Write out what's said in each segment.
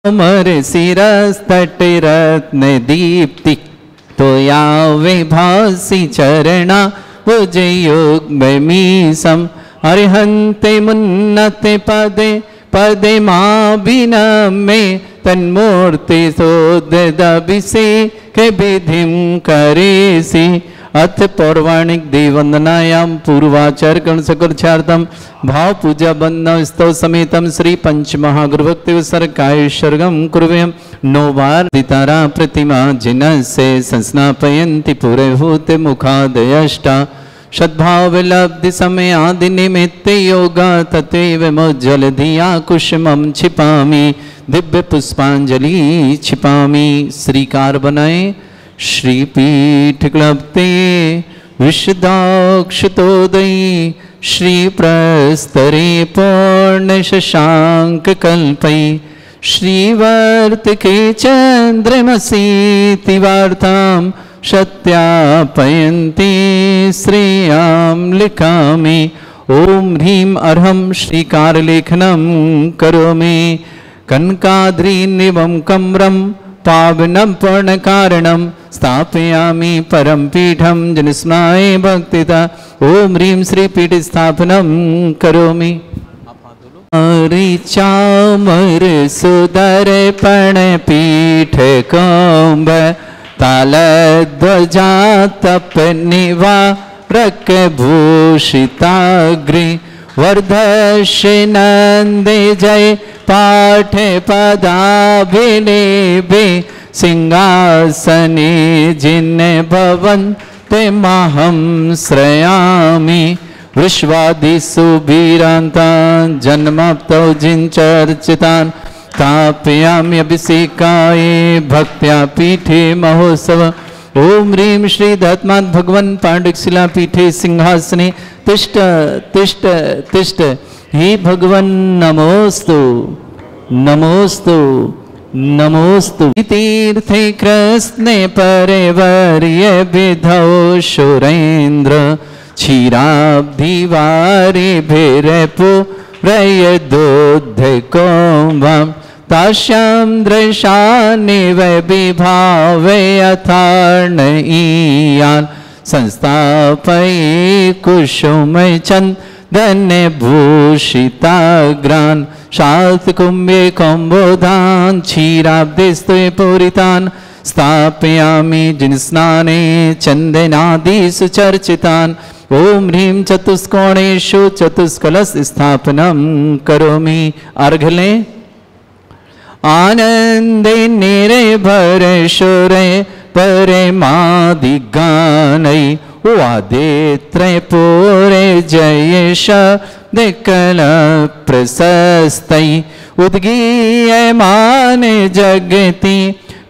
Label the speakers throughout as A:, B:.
A: अमर शिरस तट रत्न दीप्ति तो यावे भासी चरणा भुजे युग्ममीशम अरिहन्ते मुन्नते पदे पदे माभिनमे तन्मूर्ति सोदभिषेक विधिं करेसि। अथ पौराणिक देववंदनायाम पूर्वाचार गण सकलचार्थम भाव पूजा बंदन स्तव समेतम श्री पंच महागुरुभक्ति सर्गायुषर्गम कुर्वयम 9 बार दितारा प्रतिमा जिनसे संस्नापयन्ति पुरहूत मुखादयष्टा सद्भाव लब्धि समय आदि निमित्त योगा तत्व मोज्जल धिया कुसुमं छिपामि दिव्य पुष्पांजलि छिपामि। श्रीकार बनाए श्रीपीठ क्लप्ते विशदाक्षतोदयी श्री प्रस्तरे पूर्ण शशांक कल्पै श्रीवर्तके चंद्रमसी तिवार्तां सत्यापयन्ति श्रेयां लिखामि। ओम ह्रीं अर्हं श्रीकार लेखनं करोमि कनकाद्रीनिवं कम्रं पावनं पूर्णकारणं स्थापयामि परम पीठं जनस्मराय भक्तिता। ओम ह्रीं श्रीपीठ स्थापनं करोमि। चामर सुदर्पण पीठ कौम्ब तालध्वजा तप निवारक भूषिताग्रे वर्धशनन्दे जय पाठ पदाभिलेभे सिंहासने जिन्न भवन्ते महं श्रयामि। विश्वादिषु वीरान्तान् जन्माप्तौ जिञ्चर्चितान् स्थापयामि अभिषेकाय भक्त्या पीठे महोत्सव। ओम ह्रीं श्री दत्तमात् भगवन् पाण्डुशिला पीठे सिंहासने तिष्ठ तिष्ठ तिष्ठ। हे भगवन् नमोस्तु नमोस्तु नमोस्तु। तीर्थे कृष्णे परिवर्य विधौ सुरेन्द्र क्षीराब्धिवारि भिरपुरय दोद्धकोम्भं तास्यां दृशानिव विभावे यथार्णयीयान् संस्थापये कुसुमचन्दन भूषिताग्रान् शातकुम्भे कम्बोधान् क्षीराब्धिस्ते पूरितान् स्थापयामि जिनस्नाने चन्दनादिषु चर्चितान्। ओम ह्रीं चतुष्कोणेषु चतुष्कलश स्थापनं करोमि। अर्घले आनंदे निर्भर सुरे परमादिगानै वादित्रय पूरे जय शब्द कल प्रशस्तै उद्गीयमान जगति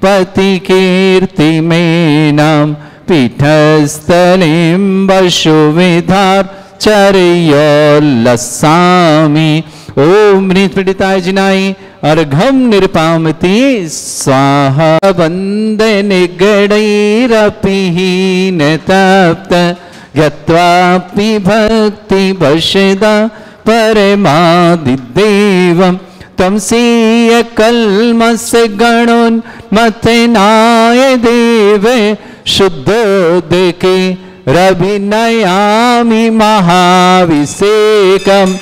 A: पति कीर्ति में नाम पीठस्थलिं वसुविधार चर्योल्लसामि। ओम नृपीडिताय जिनाय अर्घम निरपामति स्वाहा। वंदे निगडैरपिहीन तप्त गत्वापि भक्ति वशदा परमादिदेवं तमसीय कल्मस गणोन्मथनाय देवे शुद्धोदके रभिनयामि महाभिषेकम्।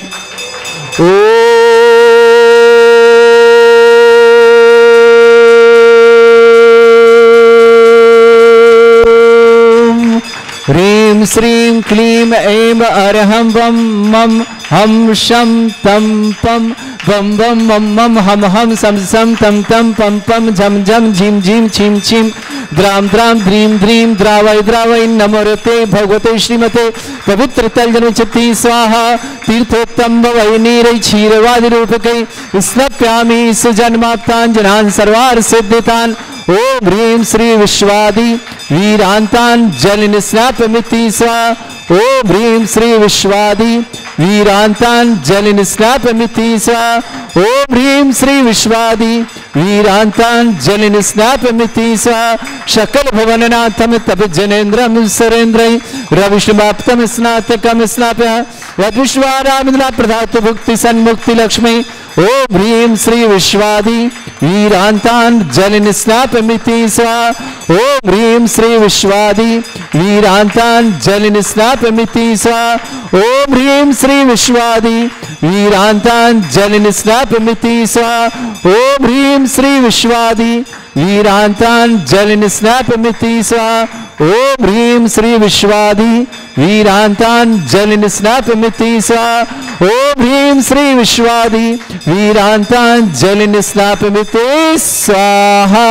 A: ह्रीं श्रीं क्लीं ऐं अरहं वं मं हम शं तं पं वं वं मं मं हम हम सं सं तं तं पं पं झं झं झिं झिं छिं छिं द्रां द्रां द्रीं द्रीं द्रावय द्रावय नमोरते भगवते श्रीमते पवित्र तलजनचित्ती स्वाहा। तीर्थोत्तम वै नीरै क्षीरवादि रूपकै स्नप्यामि सुजन्माप्तान् जनान् सर्वार्थ सिद्धितान्। ओम ह्रीं श्री विश्वादि वीरांतान् जल निस्नापमिति स्वाहा। ओम ह्रीं श्री विश्वादि वीरांतान् जल निस्नापमिति स्वाहा। ओम ह्रीं श्री विश्वादि वीरांतान् जल निस्नापमिति स्वाहा। सकल भुवननाथं तप जनेन्द्रं सुरेन्द्रै रविष्णुमाप्तं स्नातकं स्नाप्य वद्विश्वारामिन्द्रा प्रधातु भुक्ति सन्मुक्ति लक्ष्मी। ओम ह्रीं श्री विश्वादि वीरांतान् जलनिस्नापमिति स्वाहा। ओम ह्रीं श्री विश्वादि वीरांतान् जलनिस्नापमिति स्वाहा। ओम ह्रीं श्री विश्वादि वीरांतान् जलनिस्नापमिति स्वाहा। ओम ह्रीं श्री विश्वादि वीरांतान् जलनिस्नापमिति स्वाहा। ओम ह्रीं श्री विश्वादि वीरांतान् जलनिस्नापमिति स्वाहा। ओम ह्रीं श्री विश्वादि वीरांतान् जलनिस्नापमिति स्वाहा।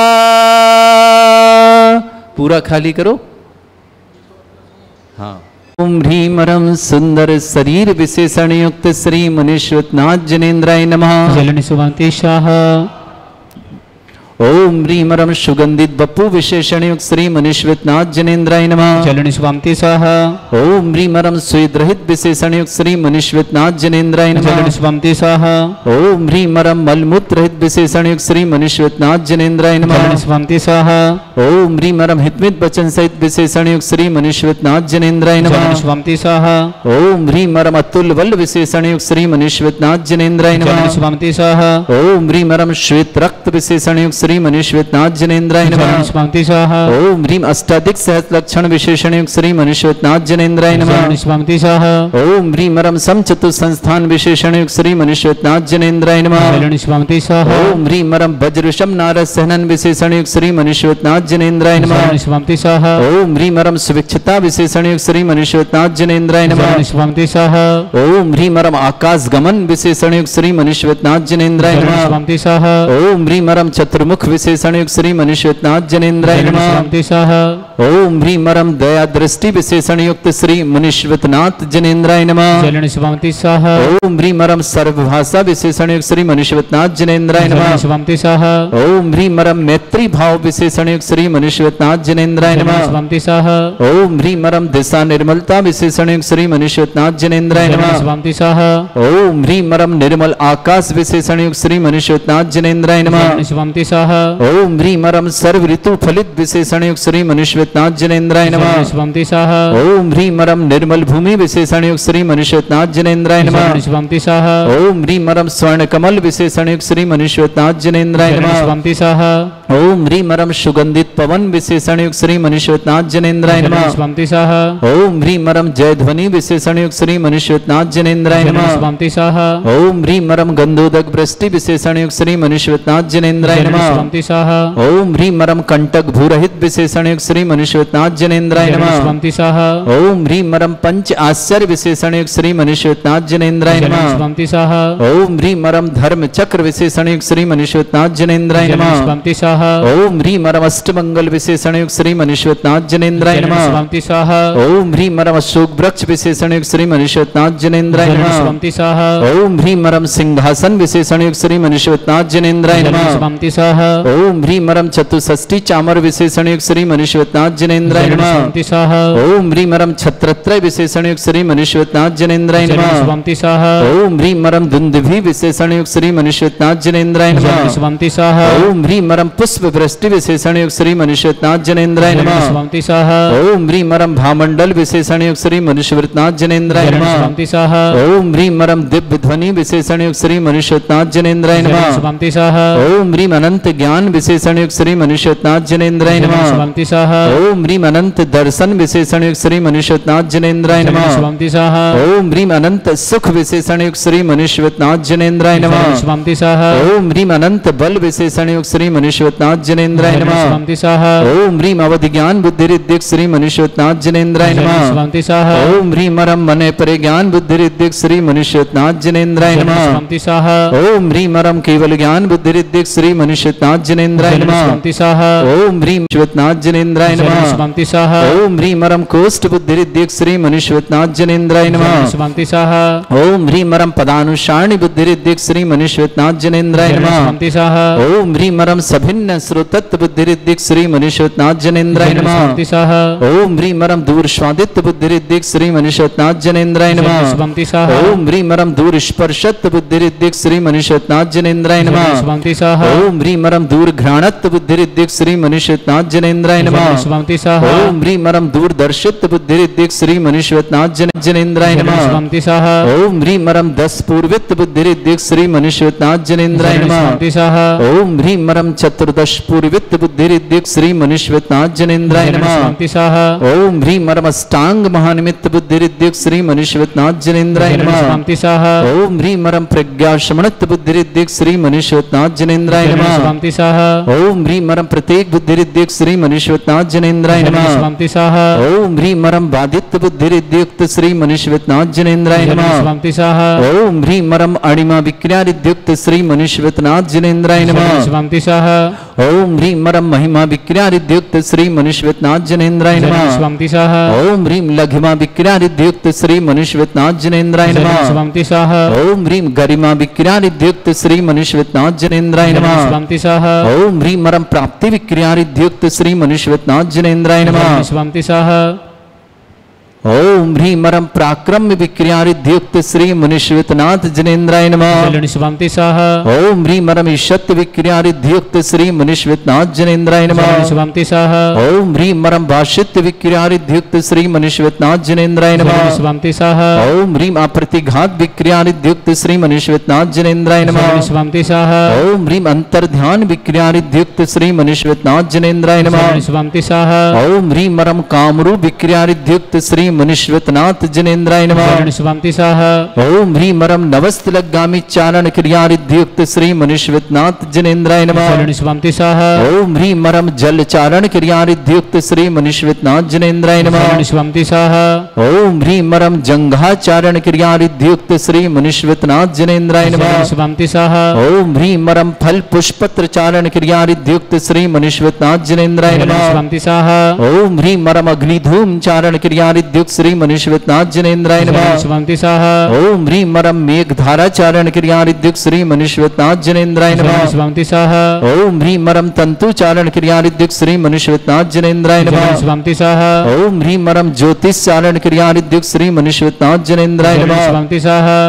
A: पूरा खाली करो। हाँ। ओम ह्रीं रम सुंदर शरीर विशेषण युक्त श्री मुनीश्वरनाथ जनेन्द्राय नमः।
B: जलनिस्वान्ति स्वाहा।
A: ओम ह्रीं रम सुगंधित बप्पू विशेषण युक्त श्री मुनीश्वरनाथ जनेन्द्राय नमः।
B: जलनिस्वान्ति स्वाहा।
A: ओम ह्रीं रम स्वेदरहित विशेषण युक्त श्री मुनीश्वरनाथ जनेन्द्राय नमः।
B: जलनिस्वान्ति स्वाहा।
A: ओम ह्रीं रम मलमूत्र रहित विशेषण युक्त श्री मुनीश्वरनाथ जनेन्द्राय नमः।
B: जलनिस्वान्ति स्वाहा।
A: ओम ह्रीं रम हितमित वचन सहित विशेषण युक्त श्री मुनीश्वरनाथ जनेन्द्राय नमः।
B: जलनिस्वान्ति स्वाहा।
A: ओम ह्रीं रम अतुल बल विशेषण युक्त श्री मुनीश्वरनाथ जनेन्द्राय नमः।
B: जलनिस्वान्ति स्वाहा।
A: ओम ह्रीं रम श्वेत रक्त विशेषण युक्त श्री मुनीश्वरनाथ जनेन्द्राय नमः।
B: जलनिस्वान्ति स्वाहा।
A: ओम ह्रीं अष्टाधिक सहस्र लक्षण विशेषण युक्त श्री मुनीश्वरनाथ जनेन्द्राय नमः।
B: जलनिस्वान्ति स्वाहा।
A: ओम ह्रीं रम समचतु संस्थान विशेषण युक्त श्री मुनीश्वरनाथ जनेन्द्राय नमः।
B: जलनिस्वान्ति स्वाहा।
A: ओम ह्रीं रम वज्रशम नारद सहनन विशेषण युक्त श्री मुनीश्वरनाथ जनेन्द्राय नमः।
B: जलनिस्वान्ति स्वाहा।
A: ओम ह्रीं रम सुविक्षता विशेषण युक्त श्री मुनीश्वरनाथ जनेन्द्राय नमः।
B: जलनिस्वान्ति स्वाहा।
A: ओम ह्रीं रम आकाश गमन विशेषण युक्त श्री मुनीश्वरनाथ जनेन्द्राय नमः।
B: जलनिस्वान्ति स्वाहा।
A: ओम ह्रीं रम चतुर्मुख विशेषण युक्त श्री मुनीश्वरनाथ जनेन्द्राय नमः।
B: जलनिस्वान्ति स्वाहा।
A: ओम ह्रीं रम दया दृष्टि विशेषण युक्त श्री मुनीश्वरनाथ जनेन्द्राय नमः।
B: जलनिस्वान्ति स्वाहा।
A: ओम ह्रीं रम सर्वभाषा विशेषण युक्त श्री मुनीश्वरनाथ जनेन्द्राय नमः।
B: जलनिस्वान्ति स्वाहा।
A: ओम ह्रीं रम मैत्री भाव विशेषण युक्त श्री मुनीश्वरनाथ जनेन्द्राय नमः।
B: जलनिस्वान्ति स्वाहा।
A: ओम ह्रीं रम दिशा निर्मलता विशेषण युक्त श्री मुनीश्वरनाथ जनेन्द्राय नमः।
B: जलनिस्वान्ति स्वाहा।
A: ओम ह्रीं रम निर्मल आकाश विशेषण युक्त श्री मुनीश्वरनाथ जनेन्द्राय नमः।
B: जलनिस्वान्ति स्वाहा।
A: ओम ह्रीं रम सर्व ऋतु फलित विशेषण युक्त श्री मुनीश्वरनाथ जनेन्द्राय नमः।
B: जलनिस्वान्ति स्वाहा।
A: ओम ह्रीं रम निर्मल भूमि विशेषण युक्त श्री मुनीश्वरनाथ जनेन्द्राय नमः।
B: जलनिस्वान्ति स्वाहा।
A: ओम ह्रीं रम स्वर्ण कमल विशेषण युक्त श्री मुनीश्वरनाथ जनेन्द्राय नमः।
B: जलनिस्वान्ति स्वाहा।
A: ओम ह्रीं रम सुगंधित पवन विशेषण युक्त श्री मुनीश्वरनाथ जनेन्द्राय नमः।
B: जलनिस्वान्ति स्वाहा।
A: ओम ह्रीं रम जय ध्वनि विशेषण युक्त श्री मुनीश्वरनाथ जनेन्द्राय नमः।
B: जलनिस्वान्ति स्वाहा।
A: ओम ह्रीं रम गंधोदक वृष्टि विशेषण युक्त श्री मुनीश्वरनाथ जनेन्द्राय नमः।
B: जलनिस्वान्ति स्वाहा।
A: ओम ह्रीं रम कंटक भूरहित विशेषण युक्त श्री मुनीश्वरनाथ जनेन्द्राय नमः।
B: जलनिस्वान्ति स्वाहा।
A: ओम ह्रीं रम पंच आश्चर्य विशेषण युक्त श्री मुनीश्वरनाथ जनेन्द्राय नमः।
B: जलनिस्वान्ति स्वाहा।
A: ओम ह्रीं रम धर्म चक्र विशेषण युक्त श्री मुनीश्वरनाथ जनेन्द्राय नमः।
B: जलनिस्वान्ति स्वाहा।
A: ओम ह्रीं रम अष्टमंगल विशेषण युक्त श्री मुनीश्वरनाथ जनेन्द्राय नमः।
B: जलनिस्वान्ति स्वाहा।
A: ओम ह्रीं रम अशोक वृक्ष विशेषण युक्त श्री मुनीश्वरनाथ जनेन्द्राय नमः।
B: जलनिस्वान्ति स्वाहा।
A: ओम ह्रीं रम सिंहासन विशेषण युक्त श्री मुनीश्वरनाथ जनेन्द्राय नमः।
B: जलनिस्वान्ति स्वाहा।
A: ओम ह्रीं रम चतुष्षष्टि चामर विशेषण युक्त श्री मुनीश्वरनाथ जनेन्द्राय नमः।
B: जलनिस्वान्ति स्वाहा।
A: ओम ह्रीं रम छत्रत्रय विशेषण युक्त श्री मुनीश्वरनाथ जनेन्द्राय नमः।
B: जलनिस्वान्ति स्वाहा।
A: ओम ह्रीं रम दुंदुभि विशेषण युक्त श्री मुनीश्वरनाथ जनेन्द्राय नमः।
B: जलनिस्वान्ति स्वाहा।
A: ओम ह्रीं रम पुष्प वृष्टि विशेषण युक्त श्री मुनीश्वरनाथ जनेन्द्राय नमः।
B: जलनिस्वान्ति स्वाहा।
A: ओम ह्रीं रम भामंडल विशेषण युक्त श्री मुनीश्वरनाथ जनेन्द्राय नमः।
B: जलनिस्वान्ति स्वाहा।
A: ओम ह्रीं रम दिव्य ध्वनि विशेषण युक्त श्री मुनीश्वरनाथ जनेन्द्राय नमः।
B: जलनिस्वान्ति स्वाहा।
A: ओम ह्रीं अनंत ज्ञान विशेषण युक्त श्री मुनीश्वरनाथ जनेन्द्राय नमः।
B: जलनिस्वान्ति स्वाहा।
A: ओम ह्रीं अनंत दर्शन विशेषण युक्त श्री मुनीश्वरनाथ जनेन्द्राय नमः।
B: जलनिस्वान्ति स्वाहा।
A: ओम ह्रीं अनंत सुख विशेषण युक्त श्री मुनीश्वरनाथ जनेन्द्राय नमः।
B: जलनिस्वान्ति स्वाहा।
A: ओम ह्रीं अनंत बल विशेषण युक्त श्री मुनीश्वरनाथ जनेन्द्राय नमः।
B: जलनिस्वान्ति स्वाहा।
A: ओम ह्रीं अवधि ज्ञान बुद्धि रिद्धिक श्री मुनीश्वरनाथ जनेन्द्राय नमः।
B: जलनिस्वान्ति स्वाहा।
A: ओम ह्रीं रम मने परे ज्ञान बुद्धि रिद्धिक श्री मुनीश्वरनाथ जनेन्द्राय नमः।
B: जलनिस्वान्ति स्वाहा।
A: ओम ह्रीं रम केवल ज्ञान बुद्धि रिद्धिक श्री मुनीश्वरनाथ जनेन्द्राय नमः।
B: जलनिस्वान्ति स्वाहा।
A: ओम ह्रीं मुनीश्वरनाथ जनेन्द्राय नमः।
B: जलनिस्वान्ति स्वाहा।
A: ओम ह्रीं रम कोष्ठ बुद्धि रिद्धिक श्री मुनीश्वरनाथ जनेन्द्राय नमः।
B: जलनिस्वान्ति स्वाहा।
A: ओम ह्रीं रम पदानुसारणी बुद्धि रिद्धिक श्री मुनीश्वरनाथ जनेन्द्राय नमः।
B: जलनिस्वान्ति स्वाहा।
A: ओम ह्रीं रम सभिन्न न श्रोतत्व बुद्धिरिद्दिक श्री मनीषवतनाथ जनेन्द्राय नमः।
B: स्वंति स्वाहा
A: ओम ह्रीं मरम दूर स्वादित्व बुद्धिरिद्दिक श्री मनीषवतनाथ जनेन्द्राय नमः।
B: स्वंति स्वाहा
A: ओम ह्रीं मरम दूर स्पर्शत्व बुद्धिरिद्दिक श्री मनीषवतनाथ जनेन्द्राय नमः।
B: स्वंति स्वाहा
A: ओम ह्रीं मरम दूर घ्राणत्व बुद्धिरिद्दिक श्री मनीषवतनाथ जनेन्द्राय नमः।
B: स्वंति स्वाहा
A: ओम ह्रीं मरम दूर दर्शित्व बुद्धिरिद्दिक श्री मनीषवतनाथ जनेन्द्राय नमः।
B: स्वंति स्वाहा
A: ओम ह्रीं मरम दस पूर्वित्व बुद्धिरिद्दिक श्री मनीषवतनाथ जनेन्द्राय नमः।
B: स्वंति स्वाहा
A: ओम ह्रीं मरम चतुर्दश पूर्वित्व बुद्धिरिद्दिक श्री मनीषवतनाथ जनेन्द्राय नमः।
B: स्वंति स्वाहा
A: ओम ह्रीं मरम अष्टांग महानिमित्त बुद्धिरिद्दिक श्री मनीषवतनाथ जनेन्द्राय नमः।
B: स्वंति स्वाहा
A: ओम ह्रीं मरम प्रज्ञा शमनत्व बुद्धिरिद्दिक श्री मनीषवतनाथ जनेन्द्राय नमः।
B: स्वंति स्वाहा
A: ओम ह्रीं मरम प्रत्येक बुद्धिरिद्दिक श्री मनीषवतनाथ जनेन्द्राय नमः।
B: स्वंति स्वाहा
A: ओम ह्रीं मरम बाधित्व बुद्धिरिद्युक्त श्री मनीषवतनाथ जनेन्द्राय नमः।
B: स्वंति स्वाहा
A: ओम ह्रीं मरम अणिमा विक्रियारिद्युक्त श्री मनीषवतनाथ जनेन्द्राय नमः।
B: स्वंति स्वाहा
A: ओम ह्रीं मरम महिमा विक्रियारिद्युक्त श्री मनीषवतनाथ जनेन्द्राय नमः।
B: स्वंति स्वाहा
A: ओम ह्रीं लघिमा विक्रियारिद्युक्त श्री मनीषवतनाथ जनेन्द्राय नमः।
B: स्वंति स्वाहा
A: ओम ह्रीं गरिमा विक्रियारिद्युक्त श्री मनीषवतनाथ जनेन्द्राय नमः।
B: स्वंति स्वाहा
A: ओम ह्रीं मरम प्राप्ति विक्रियारिद्युक्त श्री मनीषवतनाथ जनेन्द्राय नमः।
B: स्वंति स्वाहा
A: ओम ह्रीं मरम पराक्रम्य विक्रियारिद्युक्त श्री मनीषवतनाथ जनेन्द्राय नमः।
B: स्वंति स्वाहा
A: ओम ह्रीं मरम ईशत्व विक्रियारिद्युक्त श्री मनीषवतनाथ जनेन्द्राय नमः।
B: स्वंति स्वाहा
A: ओम ह्रीं मरम भाषित्व विक्रियारिद्युक्त श्री मनीषवतनाथ जनेन्द्राय नमः।
B: स्वंति स्वाहा
A: ओम ह्रीं अप्रतिघात विक्रियारिद्युक्त श्री मनीषवतनाथ जनेन्द्राय नमः।
B: स्वंति स्वाहा
A: ओम ह्रीं अंतर्ध्यान विक्रियारिद्युक्त श्री मनीषवतनाथ जनेन्द्राय नमः।
B: स्वंति स्वाहा
A: ओम ह्रीं मरम कामरूप विक्रियारिद्युक्त श्री मनीषवतनाथ जनेन्द्राय नमः।
B: स्वंति स्वाहा
A: ओम ह्रीं मरम नवस्तलगामी चारण क्रियारिद्युक्त श्री मनीषवतनाथ जनेन्द्राय नमः।
B: स्वंति स्वाहा
A: ओम ह्रीं मरम जल चारण क्रियारिद्युक्त श्री मनीषवतनाथ जनेन्द्राय नमः।
B: स्वंति स्वाहा
A: ओम ह्रीं मरम जंघा चारण क्रियारिद्युक्त श्री मनीषवतनाथ जनेन्द्राय नमः।
B: स्वंति स्वाहा
A: ओम ह्रीं मरम फल पुष्पत्र चारण क्रियारिद्युक्त श्री मनीषवतनाथ जनेन्द्राय नमः।
B: स्वंति स्वाहा
A: ओम ह्रीं मरम अग्निधूम चारण क्रियारिद्युक्त श्री मनीषवतनाथ जनेन्द्राय नमः।
B: स्वंति स्वाहा
A: ओम ह्रीं मरम मेघधारा चारण क्रियारिद्युक्त श्री मनीषवतनाथ जनेन्द्राय नमः।
B: स्वंति स्वाहा
A: ओम ह्रीं मरम तंतु चारण क्रियारिद्युक्त श्री मनीषवतनाथ जनेन्द्राय नमः।
B: स्वंति स्वाहा
A: ओम ह्रीं मरम ज्योतिष चारण क्रियारिद्युक्त श्री मनीषवतनाथ जनेन्द्राय नमः।
B: स्वंति स्वाहा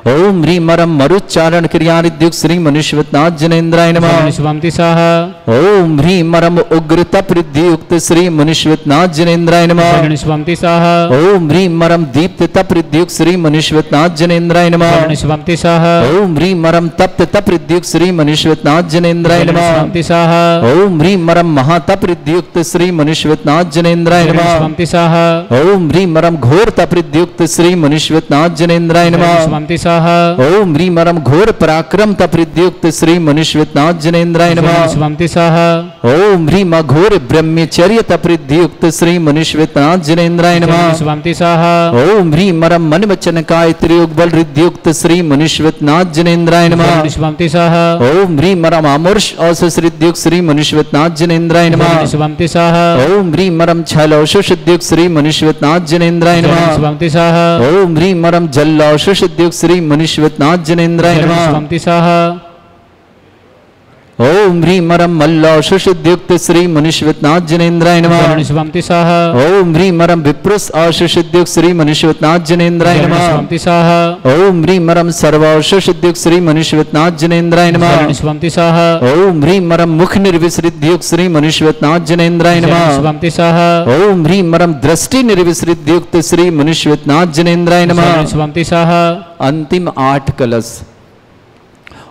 A: ओम ह्रीं मरम मरुच्चारण क्रियारिद्युक्त श्री मनीषवतनाथ जनेन्द्राय नमः।
B: स्वंति स्वाहा
A: ओम ह्रीं मरम उग्र तपरिद्युक्त श्री मनीषवतनाथ जनेन्द्राय नमः।
B: स्वंति स्वाहा
A: ओम ह्रीं मरम दीप्त तपरिद्युक्त श्री मनीषवतनाथ जनेन्द्राय नमः।
B: स्वंति स्वाहा
A: ओम ह्रीं मरम तप्त तपरिद्युक्त श्री मनीषवतनाथ जनेन्द्राय नमः।
B: स्वंति स्वाहा
A: ओम ह्रीं मरम महातपरिद्युक्त श्री मनीषवतनाथ जनेन्द्राय नमः।
B: स्वंति स्वाहा
A: ओम ह्रीं मरम घोर तपरिद्युक्त श्री मनीषवतनाथ जनेन्द्राय नमः।
B: स्वंति स्वाहा
A: ओम ह्रीं मरम घोर पराक्रम तपरिद्युक्त श्री मनीषवतनाथ जनेन्द्राय नमः।
B: स्वंति स्वाहा
A: ओम ह्रीं घोर ब्रह्मचर्य तपरिद्युक्त श्री मनीषवतनाथ जनेन्द्राय नमः।
B: स्वंति स्वाहा
A: ओम ह्रीं मरम मन वचन काय त्रियोग बल हृद्युक्त श्री मनीषवतनाथ जनेन्द्राय नमः।
B: स्वंति स्वाहा
A: ओम ह्रीं मरम अमोर्ष औषधयुक्त श्री मनीषवतनाथ जनेन्द्राय नमः।
B: स्वंति स्वाहा
A: ओम ह्रीं मरम छल औषधयुक्त श्री मनीषवतनाथ जनेन्द्राय नमः।
B: स्वंति स्वाहा
A: ओम ह्रीं मरम जल औषधयुक्त श्री मनीषवतनाथ जनेन्द्राय नमः।
B: स्वंति स्वाहा
A: ओम ह्रीं मरम मल्लौषधयुक्त श्री मनीषवतनाथ जनेन्द्राय नमः।
B: स्वंति स्वाहा
A: ओम ह्रीं मरम विप्रुष औषधयुक्त श्री मनीषवतनाथ जनेन्द्राय नमः।
B: स्वंति स्वाहा
A: ओम ह्रीं मरम सर्वौषधयुक्त श्री मनीषवतनाथ जनेन्द्राय नमः।
B: स्वंति स्वाहा
A: ओम ह्रीं मरम मुख निर्विसृद्युक्त श्री मनीषवतनाथ जनेन्द्राय नमः।
B: स्वंति स्वाहा
A: ओम ह्रीं मरम दृष्टि निर्विसृद्युक्त श्री मनीषवतनाथ जनेन्द्राय नमः।
B: स्वंति स्वाहा
A: अंतिम 8 कलश।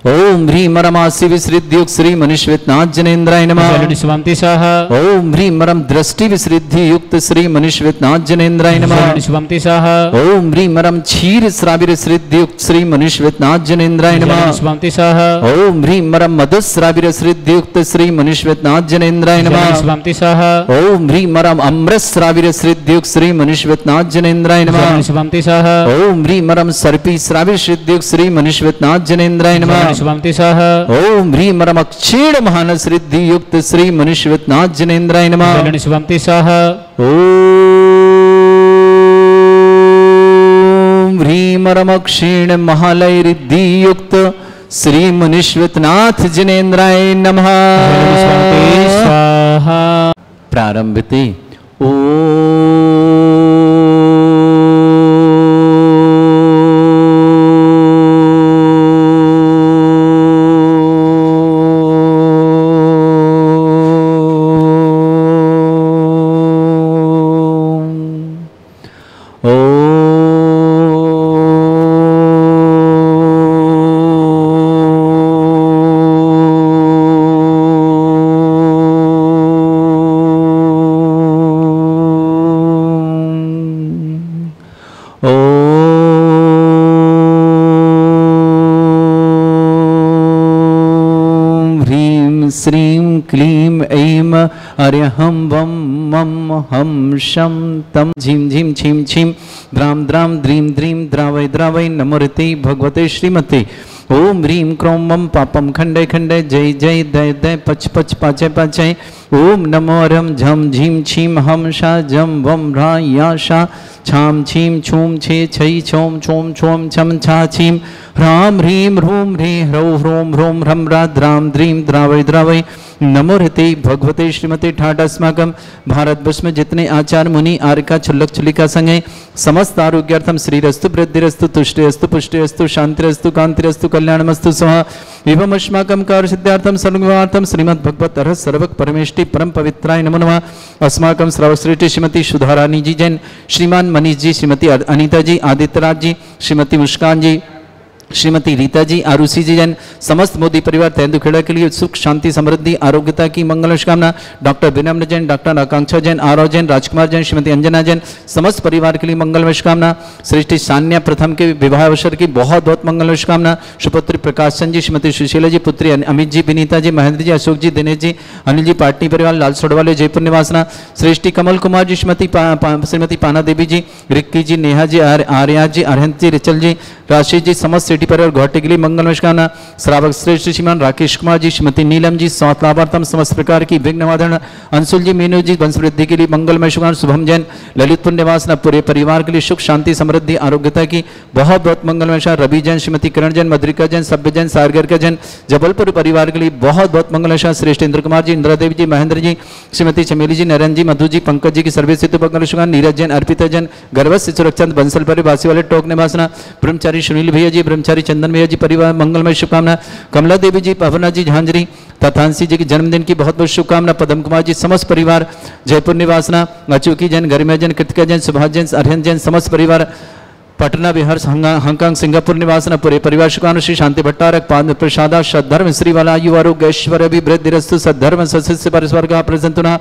A: ओम ह्रीं मरम आसि विसृद्युक्त श्री मनीषवतनाथ जनेन्द्राय नमः।
B: स्वंति स्वाहा
A: ओम ह्रीं मरम दृष्टि विसृद्धि युक्त श्री मनीषवतनाथ जनेन्द्राय नमः।
B: स्वंति स्वाहा
A: ओम ह्रीं मरम क्षीर श्राविर श्रीद्युक्त श्री मनीषवतनाथ जनेन्द्राय नमः।
B: स्वंति स्वाहा
A: ओम ह्रीं मरम मधुश्राविर श्रीद्युक्त श्री मनीषवतनाथ जनेन्द्राय नमः।
B: स्वंति स्वाहा
A: ओम ह्रीं मरम अमृत श्राविर श्रीद्युक्त श्री मनीषवतनाथ जनेन्द्राय नमः।
B: स्वंति स्वाहा
A: ओम ह्रीं मरम सर्पी श्राविर श्रीद्युक्त श्री मनीषवतनाथ जनेन्द्राय नमः।
B: स्वंति स्वाहा
A: ओम ह्रीं मरम अक्षीण महानस रिद्धि युक्त श्री मनीषवतनाथ जनेन्द्राय नमः।
B: स्वंति स्वाहा
A: ओम ह्रीं मरम अक्षीण महालय रिद्धि युक्त श्री मुनीश्वतनाथ जिनेन्द्राय नमः।
B: स्वाहा।
A: प्रारंभते ओ श्रीं क्लीं ऐं अर्यहं वं मं हम शं तं झीं झीं छीं छीं द्रां द्रां द्रीं द्रीं द्रावै द्रावै नमोरते भगवते श्रीमते। ओम ह्रीं क्रों मम पापम खंडे खंडे जय जय दय दय पच पच पाचय पाचय। ओम नमो रम झम झीं छीं हम शा जम वम रा या शा छाम छीं छूम छे छई छोम छोम छोम छम छा छीं ह्रां ह्रीं ह्रूं ह्रीं ह्रौं ह्रों ह्रों ह्रं रा द्रां द्रीं द्रावै द्रावै नमो हृते भगवते श्रीमते। ठाट अस्माकं भारतवर्ष में जितने आचार्य मुनि आर्यका छुल्लक छुलिका संग हैं, समस्त आरोग्यार्थम श्रीरस्तु वृद्धिरस्तु तुष्टिरस्तु पुष्टिरस्तु शांतिरस्तु कांतिरस्तु कल्याणमस्तु स्वाहा। एवं अस्माकं कार्य सिद्धार्थम सर्वगुणार्थम श्रीमद् भगवत रहस्य सर्वक परमेष्टि परम पवित्राय नमो नमः। अस्माकं श्रावश्रेष्ठी श्रीमती सुधारानी जी जैन, श्रीमान मनीष जी, श्रीमती अनीता जी, आदित्यराज जी, श्रीमती मुस्कान जी, श्रीमती रीता जी, आरुषि जी जैन, समस्त मोदी परिवार तेंदुखेड़ा के लिए सुख शांति समृद्धि आरोग्यता की मंगल कामना। डॉक्टर विनम्र जैन, डॉक्टर आकांक्षा जैन, आरव जैन, राजकुमार जैन, श्रीमती अंजना जैन, समस्त परिवार के लिए मंगल कामना। श्रेष्ठी सान्या प्रथम के विवाह अवसर की बहुत बहुत मंगल कामना। सुपुत्री प्रकाश चंद जी, श्रीमती सुशीला जी, पुत्री अमित जी, विनीता जी, महेंद्र जी, अशोक जी, दिनेश जी, अनिल जी, पाटनी परिवार, लाल सोडवाले, जयपुर निवासना। श्रेष्ठी कमल कुमार जी, श्रीमती पाना देवी जी, रिक्की जी, नेहा जी, आर्या जी, अरहंत जी, रिचल जी, राशि जी, समस्त सिटी परिवार घोटे के लिए मंगल कामना। श्रावक श्रेष्ठ श्रीमान राकेश कुमार जी, श्रीमती नीलम जी, सात लाभार्थम समस्त प्रकार की विघ्नवादन। अंशुल जी, मीनू जी, वंश वृद्धि के लिए मंगलमय शुभ। शुभम जैन, ललितपुर निवासना, पूरे परिवार के लिए सुख शांति समृद्धि आरोग्यता की बहुत बहुत मंगलमय। रवि जैन, श्रीमती किरण जैन, मधुरिका जैन, सभ्य जैन, सारगर का जैन, जबलपुर परिवार के लिए बहुत बहुत मंगलमय। श्रेष्ठ इंद्र कुमार जी, इंदिरा देवी जी, महेंद्र जी, श्रीमती चमेली जी, नरेंद्र जी, मधु जी, पंकज जी की सर्विस हेतु मंगल शुभ। नीरज जैन, अर्पिता जैन, गर्भस्थ सुरक्षा बंसल परिवासी वाले टोक निवासना। ब्रह्मचारी सुनील भैया जी, ब्रह्मचारी चंदन भैया जी परिवार मंगलमय शुभकामना। कमला देवी जी, पवना जी, झांझरी तथांसी जी के जन्मदिन की बहुत बहुत शुभकामना। पदम कुमार जी, समस्त परिवार जयपुर निवासना। अचूकी जैन, गरिमा जैन, कृतिका जैन, सुभाष जैन, अरहन जैन, समस्त परिवार पटना बिहार हांगकांग सिंगापुर निवासना। पूरे परिवार शुभकामना। श्री शांति भट्टारक पाद प्रसादा सद्धर्म श्रीवाला आयु आरोग्य ऐश्वर्य अभिवृद्धिरस्तु सद्धर्म सस्य परिस्वर्ग प्रसंतुना।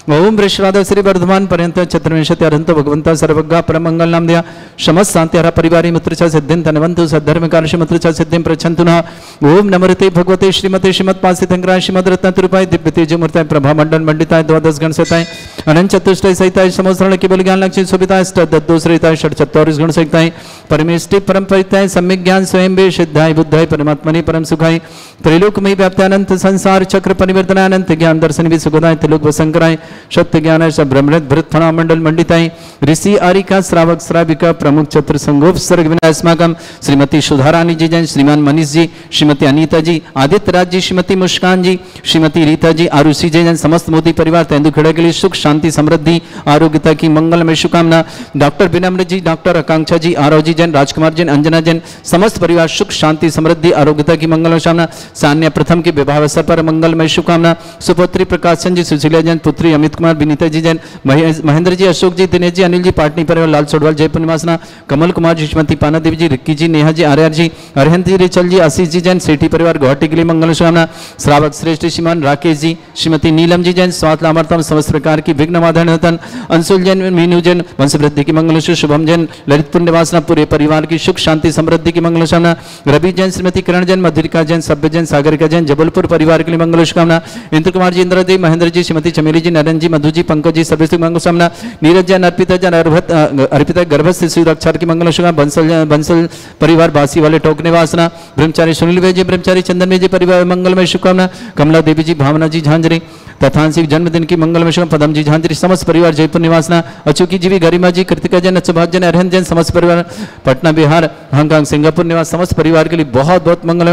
A: ओम वृषवाद श्री वर्धमान पर्यंत चतुर्विंशति अरहंत भगवंता सर्वज्ञ परम मंगल नाम दिया समस्त शांति हरा परिवारी मुत्रचा सिद्धिं धनवंतु सद्धर्म कार्य मुत्रचा सिद्धिं प्रच्छन्तुना। ओम नमस्ते भगवते श्रीमते श्रीमत्पासितंग्राय श्रीमद रत्नतुरूपाय दिव्य तेज मूर्ताय प्रभा मंडल मंडिताय द्वादश गण सहिताय अनंत चतुष्टय सहिताय समोसरण केवल ज्ञान लक्ष्मी शोभिताय अष्टदोषरहिताय षट्चत्वारिश गुण सहिताय परमेष्टि परम परिताय सम्यक ज्ञान स्वयं वे सिद्धाय बुद्धाय परमात्मने परम सुखाय त्रैलोकमयी व्याप्तानंत संसार चक्र परिवर्तनाय अनंत ज्ञान दर्शन भी सुगदाय त्रिलोक वसंकराय सत्य ज्ञान ब्रह्मृत भृत फणा मंडल मंडिताय ऋषि आरिका श्रावक श्राविका प्रमुख चतुर संगोप सर्ग विनायस्माकम श्रीमती सुधारानी जी जैन, श्रीमान मनीष जी, श्रीमती अनीता जी, आदित्य राज जी, श्रीमती मुस्कान जी, श्रीमती रीता जी, आरुषि जी जैन, समस्त मोदी परिवार तेंदुखेड़ा के लिए सुख शांति समृद्धि आरोग्यता की मंगलमय शुभकामना। डॉक्टर विनम्र जी, डॉक्टर आकांक्षा जी, आरव जी जैन, राजकुमार जैन, अंजना जैन, समस्त परिवार सुख शांति समृद्धि आरोग्यता की मंगलमय शुभकामना। सान्या प्रथम के विवाह अवसर पर मंगलमय शुभकामना। सुपुत्री प्रकाश चंद जी, सुशीला जैन, पुत्री अमित कुमार, विनीता जी जैन, महेंद्र जी, अशोक जी, दिनेश जी, अनिल जी, पाटनी परिवार, लाल सोडवाल, जयपुर निवासना। कमल कुमार जी, श्रीमती पाना देवी जी, रिक्की जी, नेहा जी, आर्या जी, अरहंत जी, रिचल जी, आशीष जी जैन, सेठी परिवार गुवाहाटी के लिए मंगल शुभकामना। श्रावक श्रेष्ठ श्रीमान राकेश जी, श्रीमती नीलम जी जैन, स्वात लाभार्थम समस्त प्रकार की विघ्नवाधन अंशुल जैन, मीनू जैन, वंश वृद्धि की मंगल शुभम जैन, ललितपुर निवासना। पूरे परिवार की सुख शांति समृद्धि की मंगल शुभकामना। रवि जैन, श्रीमती किरण जैन, मधुरिका जैन, सभ्य जैन, सागरिका जैन, जबलपुर परिवार के लिए मंगल शुभकामना। इंद्र कुमार जी, इंद्र देव, महेंद्र जी, श्रीमती चमेली जी, नरेंद्र जी, मधु जी, पंकज जी, सभी मंगल शुभकामना। नीरज जैन, अर्पिता जैन, अर्पिता गर्भस्थ शिशु रक्षा की मंगल शुभकामना। बंसल परिवार बासी वाले टोक निवासना। ब्रह्मचारी सुनील भाई जी, ब्रह्मचारी चंदन भाई जी परिवार मंगलमय शुभकामना। कमला देवी जी, भावना जी, झांझरी तथांसी जन्मदिन की मंगलमय शुभ पदम जी झांझरी समस्त परिवार जयपुर निवासना अचूकी जी भी गरिमा जी कृतिका जन सुभाष जन अरहन जन समस्त परिवार पटना बिहार हांगकांग सिंगापुर निवास समस्त परिवार के लिए बहुत बहुत मंगल।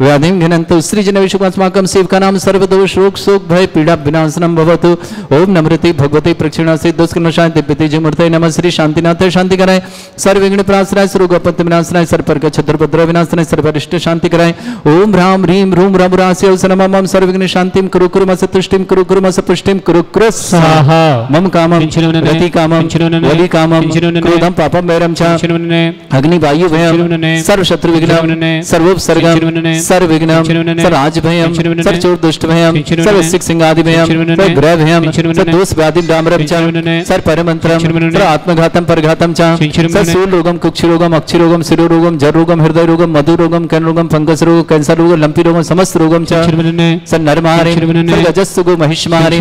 A: व्याधिम घिनंतो श्री जन विशुकास्माकं सेवका नाम सर्वदोष रोग शोक भय पीड़ा विनाशनम भवतु। ओम नमृते भगवते प्रक्षिणा से दुष्कर्मशाय दिव्यते जी मूर्ते नमः श्री शांतिनाथ शांति कराए सर्व विघ्न प्राश्रय सर्वगपत्ति विनाशनाय सर्वपर्क छत्रपद्र विनाशनाय सर्वरिष्ट शांति कराए। ओम ह्राम ह्रीम रूम रघुरास्य नमः सर्व विघ्न शांतिम कुरु कुरु मस तुष्टिम कुरु कुरु मस पुष्टिम कुरु कुरु स्वाहा। मम कामम गति कामम वली कामम क्रोधम पापम वैरम च अग्नि वायु भयम सर्व शत्रु विघ्नम सर्वोपसर्गम सर्व विघ्नम सर्व राज भयम सर्व चोर दुष्ट भयम सर्व सिख सिंहादि भयम सर्व ग्रह भयम सर्व दोष व्याधि डामरम च सर्व परमंत्रम सर्व आत्मघातम परघातम च सर्व सूल रोगम कुक्षि रोगम अक्षि रोगम शिरो रोगम जर रोगम हृदय रोगम मधु रोगम कैन रोगम फंगस रोग कैंसर रोग लंपी रोगम समस्त रोगम च सर्व नर मारे सर्व रजस्सु गो महिष मारे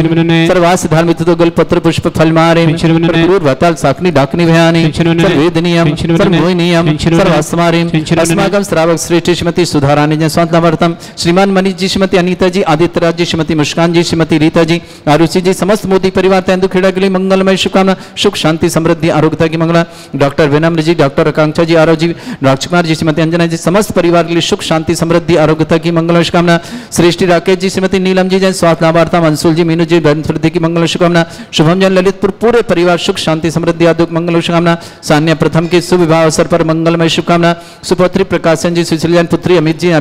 A: सर्वास धार्मिक तो गल पत्र पुष्प फल मारे सर्व वताल साकनी डाकनी भयानी सर्व वेदनीयम सर्व मोहिनीयम सर्व अस्मारे अस्माकं श्रावक श्रेष्ठ श्रीमती सुधारानी जी स्वातंत्रतम श्रीमान मनीष जी श्रीमती अनीता जी आदित्य राज जी श्रीमती मुस्कान जी श्रीमती रीता जी आरुषि जी समस्त मोदी परिवार तेंदु खेड़ा के लिए मंगलमय शुभकामना सुख शांति समृद्धि आरोग्यता की मंगला। डॉक्टर विनम्र जी डॉक्टर आकांक्षा जी आरव जी राजकुमार जी श्रीमती अंजना जी समस्त परिवार के लिए सुख शांति समृद्धि आरोग्यता की मंगलमय शुभकामना। श्रेष्ठी राकेश जी श्रीमती नीलम जी जैन स्वास्थ्य लाभार्थम अंशुल जी मीनू जी वृद्धि की मंगल शुभकामना। शुभम जन ललितपुर पूरे परिवार सुख शांति समृद्धि आदुक मंगल शुभकामना। सान्या प्रथम के शुभ विवाह अवसर पर मंगलमय शुभकामना। सुपुत्री प्रकाशन जी सुशील जैन पुत्री अमित जी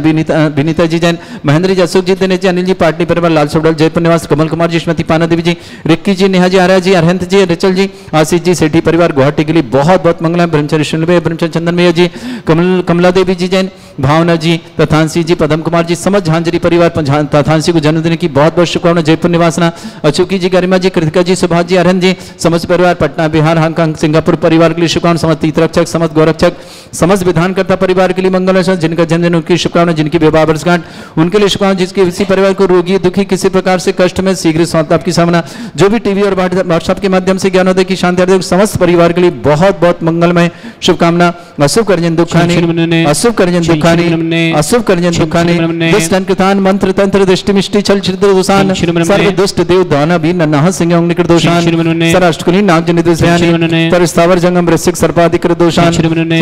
A: विनीता जी जैन महेंद्र जी अशोक जी दिनेश जी अनिल जी पाटनी परिवार लाल सोडल जयपुर निवास कमल कुमार जी श्रीमती पाना देवी जी रिक्की जी नेहा जी आर्या जी अरहंत जी रिचल जी आशीष जी सेठी परिवार गुवाहाटी के लिए बहुत बहुत मंगल। ब्रह्मचर्य शुनबे ब्रह्मचर्य चंदन मैया जी कमला देवी जी जैन भावना जी तथांसी जी पदम कुमार जी समझ झांझरी परिवार तथांसी को जन्मदिन की बहुत बहुत शुभकामना। जयपुर निवासना अचूकी जी गरिमा जी कृतिका जी सुभाष जी अरहन जी समस्त परिवार पटना बिहार हांगकांग सिंगापुर परिवार के लिए शुभकामना। समस्त तीर्थरक्षक समस्त गौरक्षक समस्त विधानकर्ता परिवार के लिए मंगल। जिनका जन्मदिन उनकी शुभकामना जिनकी विवाह वर्षगांठ उनके लिए शुभकामना। जिसके किसी परिवार को रोगी दुखी किसी प्रकार से कष्ट में शीघ्र स्वास्थ्य की कामना। जो भी टीवी और व्हाट्सएप के माध्यम से ज्ञानोदय की शांति समस्त परिवार के लिए बहुत बहुत मंगलमय शुभकामना। अशुभ करजन दुखानी अशुभ करजन दुखानी अशुभ करजन दुखानी दुष्ट अंकतान मंत्र तंत्र दृष्टि मिष्टि छल छिद्र दोषान सर्व दुष्ट देव दाना भी नन्हा सिंह निकट दोषान सराष्टकुली नाग जनित विषयानि पर स्थावर जंगम वृश्चिक सर्पाधिक दोषान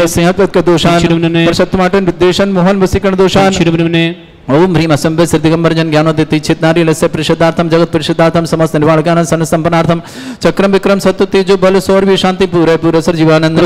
A: सिंहपद का दोषान सत्यमाटन विद्वेषण मोहन वसीकरण दोषान। ओम ह्रीम असंभ्य सिद्धिगंबर जन ज्ञानोदिति चित्नारी लस्य परिषदार्थम जगत परिषदार्थम समस्त निर्वाणज्ञान सन संपन्नार्थम चक्रम विक्रम सत्तु तेजो बल सौर्य शांति पूरे पूरे सर जीवानंद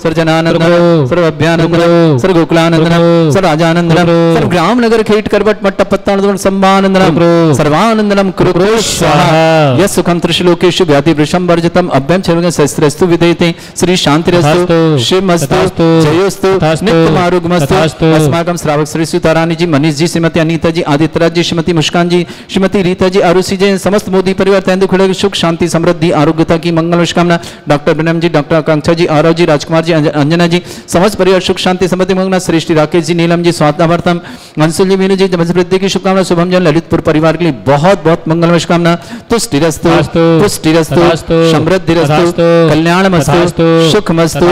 A: सर जनानंद सर अभ्यानंद सर गोकुलानंद सर राजानंद सर ग्राम नगर खेट करवट मट्ट पत्तानंद संबानंदनम सर्वानंदनम कुरु स्वाहा। यस सुखम त्रिशलोकेषु व्याधि वृषम वर्जितम अभ्यम छेवगे सहस्त्रस्तु विदेते श्री शांतिरस्तु शिवमस्तु जयोस्तु नित्यम आरोग्यमस्तु। अस्माकं श्रावक श्री सुतारानी जी मनीष जी श्रीमती अनीता जी आदित्य राज जी श्रीमती मुस्कान जी श्रीमती रीता जी आरुषि जी समस्त मोदी परिवार तेंदु खड़े सुख शांति समृद्धि आरोग्यता की मंगल शुभकामना। डॉक्टर विनम जी डॉक्टर आकांक्षा जी आरव जी राजकुमार जी अंजना जी समस्त परिवार सुख शांति समृद्धि मंगना। श्रेष्ठी राकेश जी नीलम जी स्वास्थ्यवर्तम अंशुल जी मीनू जी वृद्धि की शुभकामना। शुभम जन ललितपुर परिवार के लिए बहुत बहुत मंगलमय शुभकामना। तुष्टिरस्तु पुष्टिरस्तु समृद्धिरस्तु कल्याणमस्तु सुखमस्तु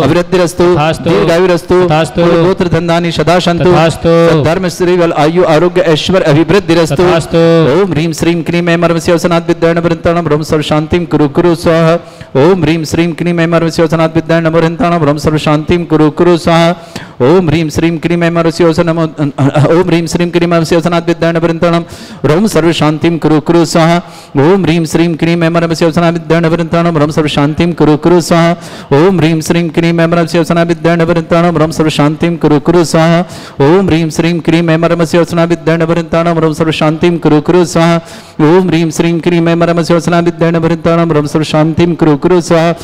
A: अभिवृद्धिरस्तु दीर्घायुरस्तु गोत्र धन्धानि सदा सन्तु धर्म श्री आयु आरोग्य ऐश्वर्य अभिवृद्धिरस्तु। ओम ह्रीम श्रीम क्लीम ऐं मर्मस्योसनात् विद्याय नमोहृताणं ब्रह्म सर्व शांतिं कुरु कुरु स्वाहा। ओम ह्रीम श्रीम क्लीम ऐं मर्मस्योसनात् विद्याय नमोहृताणं ब्रह्म सर्व शांतिं कुरु कुरु स्वाहा। ओम ह्रीम श्रीम क्लीम ऐं मर्मस्योसनमो ओम ह्रीम श्रीम क्लीम मर्मस्योसनात् विद्याय नमोहृताणं ब्रह्म सर्व शांतिं कुरु कुरु स्वाहा। ओम ह्रीम श्रीम क्लीम ऐं मर्मस्योसनात् विद्याय नमोहृताणं ब्रह्म सर्व शांतिं कुरु कुरु स्वाहा। ओम ह्रीम श्रीम क्लीम ऐं मर्मस्योसनात् विद्याय नमोहृताणं ब्रह्म सर्व शांतिं कुरु कुरु स्वाहा। ओम ह्रीम श्रीम क्लीम ऐं मर्मस्योसनात् विद्याय नमोहृताणं ब्रह्म सर्व शांतिं कुरु कुरु स्वाहा। ओम ह्रीम श्रीम क्लीम ऐं मर्मस्योसनात् विद्याय नमोहृताणं ब्रह्म सर्व शांतिं कुरु कुरु स्वाहा।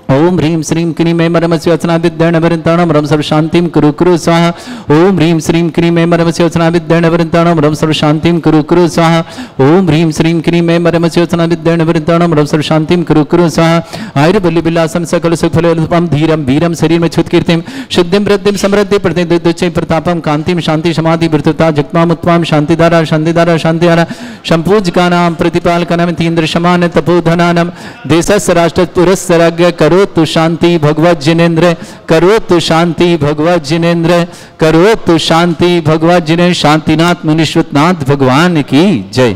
A: ओम ह्रीम श्रीम क्लीम ऐं मर्मस्योसनात् विद्याय नमोहृताणं ब्रह्म सर्व शांतिं कुरु कुरु स्वाहा। ओम ह्रीम श्रीम क्लीम ऐं मर्मस्योसनात् विद्याय नमोहृताणं ब्रह्म सर्व शांतिं कुरु कुरु स्वाहा। ओम ह्रीम श्रीम क्लीम ऐं मर्मस्योसनात् विद्याय नमोहृताणं ब्रह्म सर्व शांतिं कुरु कुरु स्वाहा। आयुर्बल्य विलासं सकल सुख फलोपम धीरम वीरम शरीर में छुत कीर्तिम सिद्धिम वृद्धिम समृद्धि प्रतिदुच्चै प्रतापम कांतिम शांति समाधि वृद्धता जगमाम उत्तम शांतिधारा शांतिधारा शांतिधारा संपूज्यकानां प्रतिपालकानां तीन्द्र समान तपोधनानां देशस्य राष्ट्र पुरस्य राज्ञ करोतु शांति भगवत जिनेन्द्र करोतु शांति भगवत जिनेन्द्र करोतु शांति भगवत जिनेन्द्र। शांतिनाथ मुनीश्वरनाथ भगवान की जय।